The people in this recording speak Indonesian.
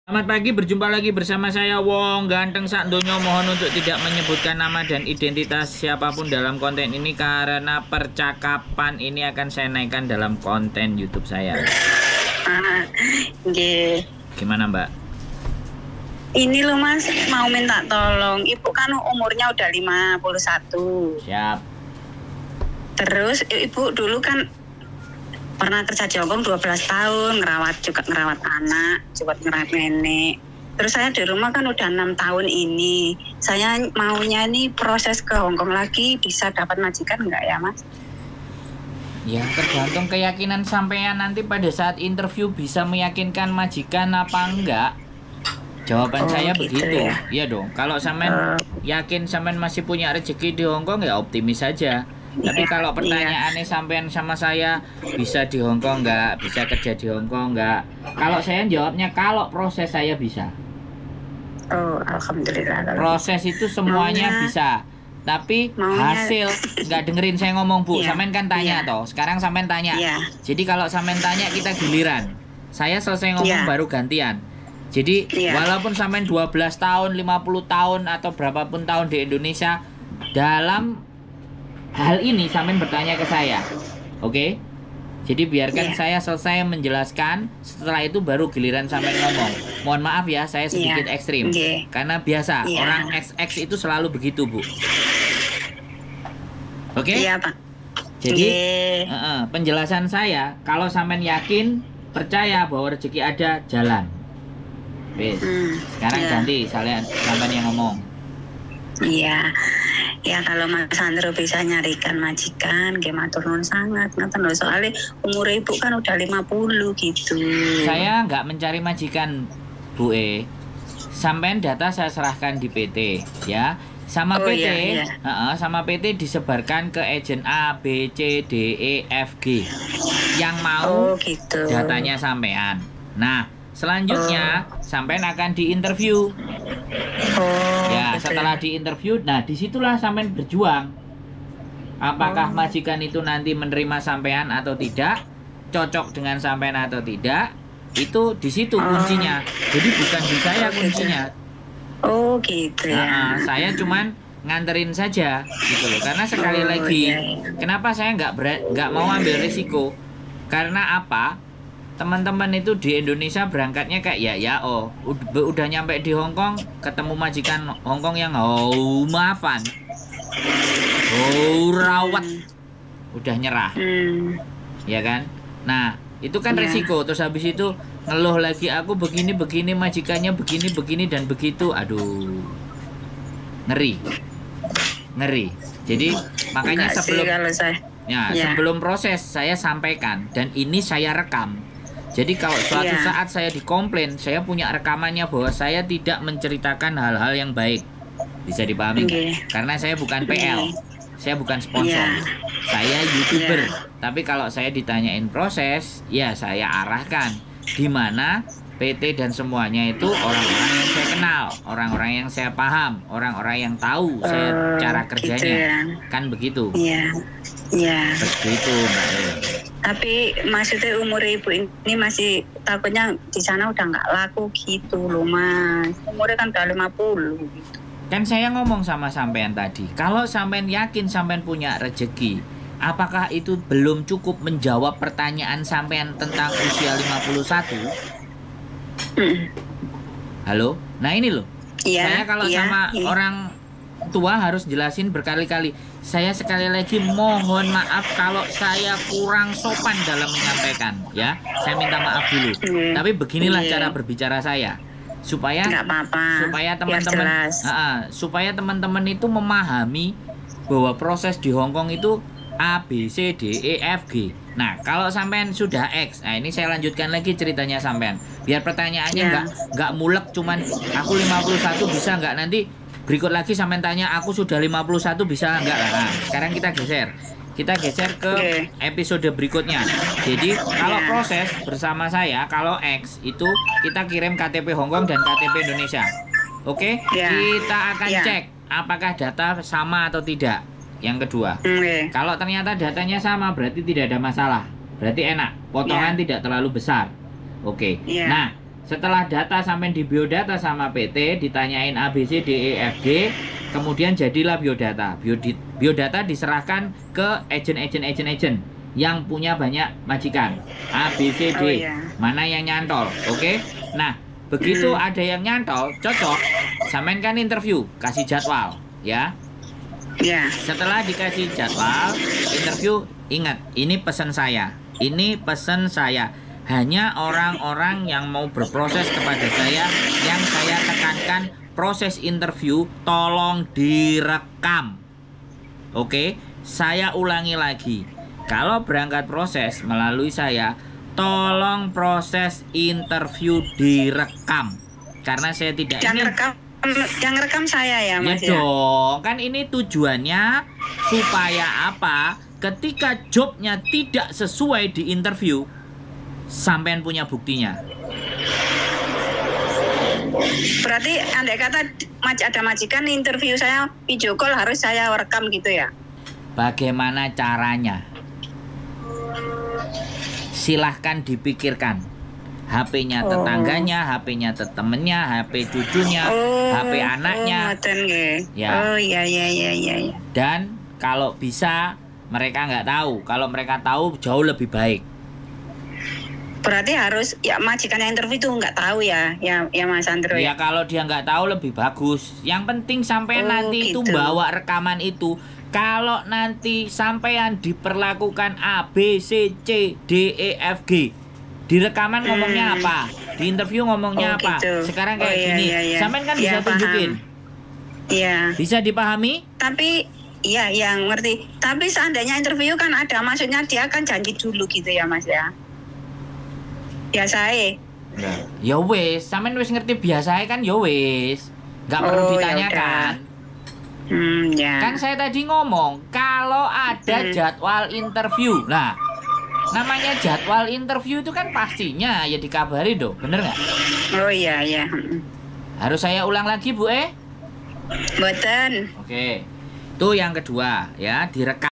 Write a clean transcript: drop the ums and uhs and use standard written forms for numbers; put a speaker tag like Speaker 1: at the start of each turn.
Speaker 1: Selamat pagi, berjumpa lagi bersama saya Wong Ganteng Sak Donya. Mohon untuk tidak menyebutkan nama dan identitas siapapun dalam konten ini karena percakapan ini akan saya naikkan dalam konten YouTube saya. Gimana Mbak?
Speaker 2: Ini loh Mas, mau minta tolong. Ibu kan umurnya udah 51.
Speaker 1: Siap.
Speaker 2: Terus ibu dulu kan pernah kerja di Hongkong 12 tahun, ngerawat anak, juga ngerawat nenek. Terus saya di rumah kan udah 6 tahun ini. Saya maunya nih proses ke Hongkong lagi, bisa dapat majikan nggak ya Mas?
Speaker 1: Ya tergantung keyakinan sampean nanti pada saat interview bisa meyakinkan majikan apa enggak. Jawaban saya
Speaker 2: gitu
Speaker 1: begitu.
Speaker 2: ya.
Speaker 1: Iya dong. Kalau sampean yakin sampean masih punya rezeki di Hongkong ya optimis saja. Tapi kalau pertanyaannya sampean sama saya bisa di Hongkong nggak, bisa kerja di Hongkong nggak? Kalau saya jawabnya kalau proses saya bisa.
Speaker 2: Oh, alhamdulillah.
Speaker 1: Proses itu semuanya bisa. Tapi hasil nggak dengerin saya ngomong Bu. Sampean kan tanya toh. Sekarang sampean tanya. Jadi kalau sampean tanya kita giliran. Saya selesai ngomong baru gantian. Jadi walaupun sampean 12 tahun, 50 tahun atau berapapun tahun di Indonesia, dalam hal ini sampean bertanya ke saya. Oke? Jadi biarkan saya selesai menjelaskan, setelah itu baru giliran sampean ngomong. Mohon maaf ya, saya sedikit ekstrim. Karena biasa orang XX itu selalu begitu, Bu. Oke?
Speaker 2: Iya, Pak.
Speaker 1: Jadi penjelasan saya, kalau sampean yakin, percaya bahwa rezeki ada, jalan. Wes. Sekarang ganti sampean yang ngomong.
Speaker 2: Iya. Ya kalau Mas Sandro bisa nyarikan majikan, gimana turun sangat. Nonton soalnya umur ibu kan udah 50 gitu.
Speaker 1: Saya nggak mencari majikan, Bu E. Sampean data saya serahkan di PT, ya. Sama PT, sama PT disebarkan ke agen A, B, C, D, E, F, G. Yang mau datanya sampean. Nah, selanjutnya sampean akan diinterview. Ya, setelah diinterview, nah disitulah sampean berjuang. Apakah majikan itu nanti menerima sampean atau tidak, cocok dengan sampean atau tidak, itu di situ kuncinya. Jadi bukan di saya kuncinya.
Speaker 2: Oh gitu ya.
Speaker 1: Saya cuman nganterin saja gitu loh. Karena sekali lagi, kenapa saya nggak mau ambil risiko? Karena apa? Teman-teman itu di Indonesia berangkatnya kayak udah nyampe di Hongkong ketemu majikan Hongkong yang maafan, rawat, udah nyerah, ya kan? Nah itu kan resiko. Terus habis itu ngeluh lagi, aku begini majikannya begini dan begitu. Aduh, ngeri. Jadi makanya sebelum proses saya sampaikan dan ini saya rekam. Jadi kalau suatu saat saya dikomplain, saya punya rekamannya bahwa saya tidak menceritakan hal-hal yang baik. Bisa dipahami? Karena saya bukan PL, saya bukan sponsor, saya YouTuber. Tapi kalau saya ditanyain proses, ya saya arahkan di mana PT dan semuanya itu orang-orang yang saya kenal, orang-orang yang saya paham, orang-orang yang tahu saya cara kerjanya, kan begitu?
Speaker 2: Iya.
Speaker 1: Begitu, Mbak.
Speaker 2: Tapi maksudnya umur ibu ini masih takutnya di sana udah nggak laku gitu loh Mas. Umurnya kan udah 50 gitu.
Speaker 1: Kan saya ngomong sama sampean tadi, kalau sampean yakin sampean punya rezeki, apakah itu belum cukup menjawab pertanyaan sampean tentang usia 51? Halo? Nah ini loh. Saya kalau sama orang tua harus jelasin berkali-kali. Saya sekali lagi mohon maaf kalau saya kurang sopan dalam menyampaikan, ya. Saya minta maaf dulu. Tapi beginilah cara berbicara saya. Supaya teman-teman itu memahami bahwa proses di Hongkong itu A, B, C, D, E, F, G. Nah, kalau sampean sudah X, nah ini saya lanjutkan lagi ceritanya sampean. Biar pertanyaannya nggak mulek cuman aku 51 bisa nggak, nanti berikut lagi sampean tanya aku sudah 51 bisa nggak. Nah, sekarang kita geser ke episode berikutnya. Jadi kalau proses bersama saya, kalau X itu kita kirim KTP Hongkong dan KTP Indonesia. Oke? Kita akan cek apakah data sama atau tidak. Yang kedua, kalau ternyata datanya sama berarti tidak ada masalah, berarti enak, potongan tidak terlalu besar. Oke. Nah Setelah data sampai di biodata sama PT, ditanyain A, B, C, D, E, F, G, kemudian jadilah biodata. Biodata diserahkan ke agen yang punya banyak majikan. A, B, C, D.
Speaker 2: Oh, iya.
Speaker 1: Mana yang nyantol, oke? Nah, begitu ada yang nyantol, cocok, sampean kan interview, kasih jadwal, ya.
Speaker 2: Ya.
Speaker 1: Setelah dikasih jadwal, interview, ingat, ini pesan saya. Ini pesan saya. Hanya orang-orang yang mau berproses kepada saya, yang saya tekankan proses interview, tolong direkam. Oke, saya ulangi lagi. Kalau berangkat proses melalui saya, tolong proses interview direkam. Karena saya tidak ingin...
Speaker 2: Yang rekam saya ya, Mas.
Speaker 1: Ya dong, kan ini tujuannya supaya apa? Ketika jobnya tidak sesuai di interview, sampean punya buktinya.
Speaker 2: Berarti andai kata ada majikan interview saya video call, harus saya rekam gitu ya?
Speaker 1: Bagaimana caranya? Silahkan dipikirkan. HP-nya tetangganya, HP-nya temennya, HP cucunya, HP anaknya.
Speaker 2: Ya. Oh iya.
Speaker 1: Dan kalau bisa mereka nggak tahu. Kalau mereka tahu jauh lebih baik.
Speaker 2: Berarti harus ya majikan yang interview itu nggak tahu ya Mas Andro
Speaker 1: ya? Kalau dia nggak tahu lebih bagus. Yang penting sampai nanti
Speaker 2: gitu.
Speaker 1: itu bawa rekaman itu. Kalau nanti sampean diperlakukan A, B, C, C, D, E, F, G, di rekaman ngomongnya apa? Di interview ngomongnya apa?
Speaker 2: Gitu.
Speaker 1: Sekarang kayak gini, sampean kan bisa tunjukin.
Speaker 2: Iya.
Speaker 1: Bisa dipahami?
Speaker 2: Tapi iya, yang ngerti. Tapi seandainya interview kan ada, maksudnya dia kan janji dulu gitu ya Mas ya? Biasa.
Speaker 1: Ya wes, sampean wis ngerti biasa kan ya wes. Nggak perlu ditanyakan.
Speaker 2: Ya.
Speaker 1: Kan saya tadi ngomong kalau ada jadwal interview. Nah, namanya jadwal interview itu kan pastinya ya dikabari dong, bener nggak?
Speaker 2: Oh iya.
Speaker 1: Harus saya ulang lagi Bu?
Speaker 2: Mboten.
Speaker 1: Oke. Itu yang kedua ya, direkam.